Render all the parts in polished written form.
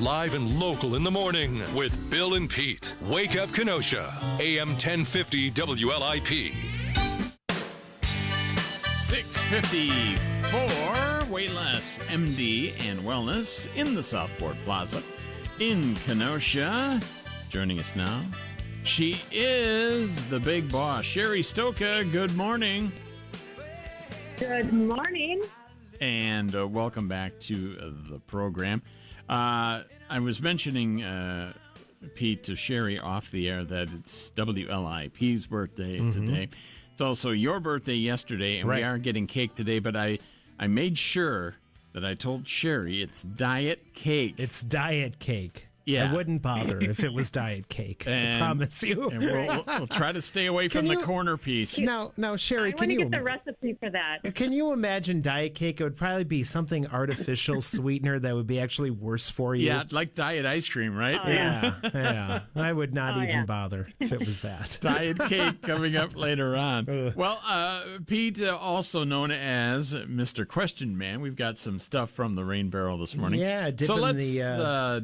live and local in the morning with Bill and Pete. Wake Up Kenosha, AM 1050 WLIP. 654, Weightless MD and Wellness in the Southport Plaza in Kenosha. Joining us now, she is the big boss, Sherry Stoka. Good morning. Good morning. And welcome back to the program. I was mentioning, Pete, to Sherry off the air that it's WLIP's birthday today. It's also your birthday yesterday, and we are getting cake today, but I made sure that I told Sherry it's diet cake. It's diet cake. Yeah. I wouldn't bother if it was diet cake. I promise you. And we'll try to stay away from the corner piece. Now, Sherry, I want to get the recipe for that. Can you imagine diet cake? It would probably be something artificial sweetener that would be actually worse for you. Yeah, like diet ice cream, right? Oh, Yeah. I would not even bother if it was that. Diet cake coming up later on. Well, Pete, also known as Mr. Question Man, we've got some stuff from the rain barrel this morning. Yeah, so let's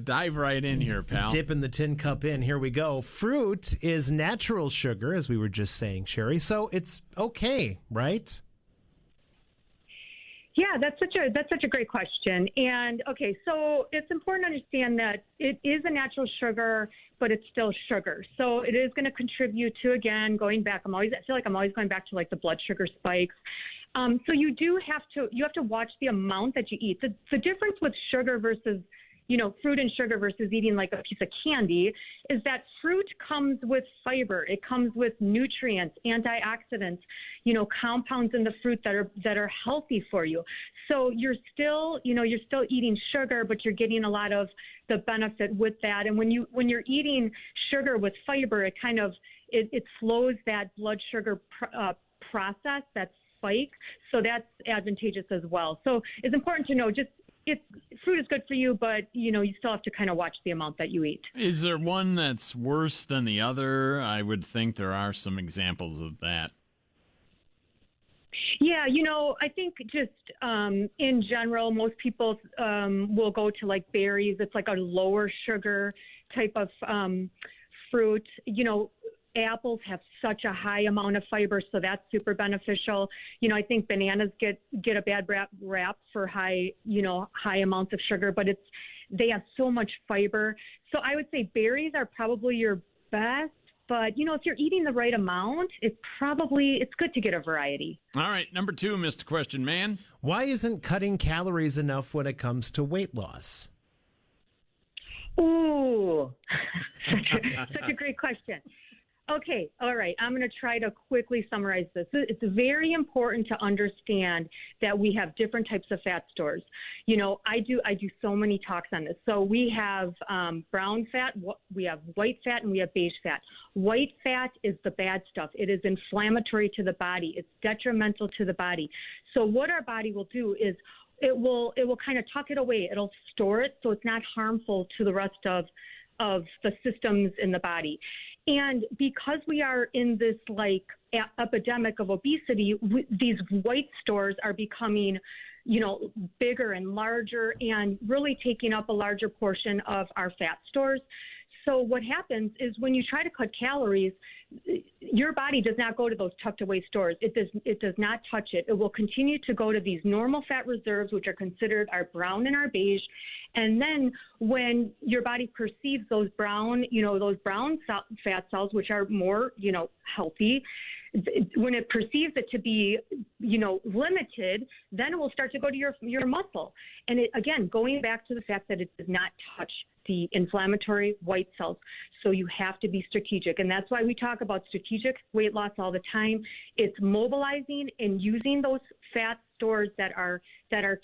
dive right in here, pal. Dipping the tin cup in. Here we go. Fruit is natural sugar, as we were just saying, Sherry. So it's okay, right? Yeah, that's such a great question. And okay, so it's important to understand that it is a natural sugar, but it's still sugar. So it is going to contribute to, again, going back. I feel like I'm always going back to like the blood sugar spikes. So you have to watch the amount that you eat. The difference with sugar versus fruit and sugar versus eating like a piece of candy is that fruit comes with fiber. It comes with nutrients, antioxidants, compounds in the fruit that are healthy for you. So you're still eating sugar, but you're getting a lot of the benefit with that. And when you're eating sugar with fiber, it kind of, it slows that blood sugar process, that spike. So that's advantageous as well. So it's important to know fruit is good for you, but, you still have to kind of watch the amount that you eat. Is there one that's worse than the other? I would think there are some examples of that. Yeah, I think just in general, most people will go to like berries. It's like a lower sugar type of fruit. Apples have such a high amount of fiber, so that's super beneficial. I think bananas get a bad rap for high amounts of sugar, but they have so much fiber. So I would say berries are probably your best, but if you're eating the right amount, it's good to get a variety. All right, number 2, Mr. Question Man. Why isn't cutting calories enough when it comes to weight loss? Ooh, such a great question. Okay, all right. I'm going to try to quickly summarize this. It's very important to understand that we have different types of fat stores. I do so many talks on this. So we have brown fat, we have white fat, and we have beige fat. White fat is the bad stuff. It is inflammatory to the body. It's detrimental to the body. So what our body will do is it will kind of tuck it away. It'll store it so it's not harmful to the rest of the systems in the body. And because we are in this epidemic of obesity, these white stores are becoming, bigger and larger and really taking up a larger portion of our fat stores. So what happens is when you try to cut calories, your body does not go to those tucked away stores. It does not touch it. It will continue to go to these normal fat reserves, which are considered our brown and our beige. And then when your body perceives those brown fat cells, which are more, healthy, when it perceives it to be, limited, then it will start to go to your muscle. And again, going back to the fact that it does not touch the inflammatory white cells. So you have to be strategic. And that's why we talk about strategic weight loss all the time. It's mobilizing and using those fat stores that are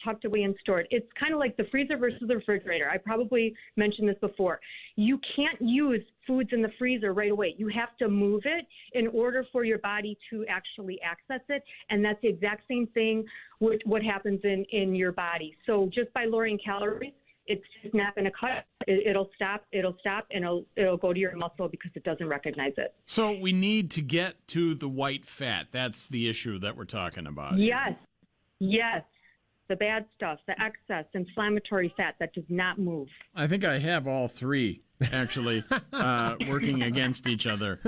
tucked away and stored. It's kind of like the freezer versus the refrigerator. I probably mentioned this before. You can't use foods in the freezer right away. You have to move it in order for your body to actually access it. And that's the exact same thing with what happens in your body. So just by lowering calories, it's just not going to cut. It'll stop, and it'll go to your muscle because it doesn't recognize it. So we need to get to the white fat. That's the issue that we're talking about. Yes. the bad stuff, the excess inflammatory fat that does not move. I think I have all three actually working against each other.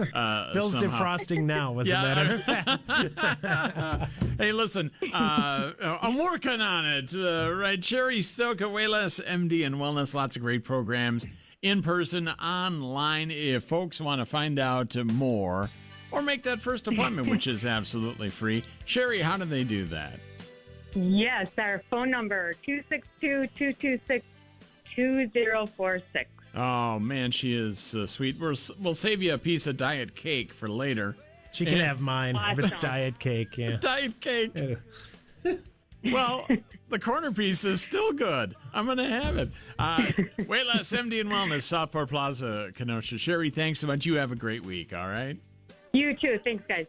Bill's somehow. defrosting now, as a matter of fact. Hey, listen, I'm working on it. Right, Sherry Stokowelas, MD and Wellness, lots of great programs in person, online. If folks want to find out more or make that first appointment, which is absolutely free, Sherry, how do they do that? Yes, our phone number, 262-226-2046. Oh, man, she is sweet. We'll save you a piece of diet cake for later. She can have mine if it's Awesome. diet cake. Yeah. Diet cake. Well, the corner piece is still good. I'm going to have it. Weight Loss, MD and Wellness, Southport Plaza, Kenosha. Sherry, thanks so much. You have a great week, all right? You too. Thanks, guys.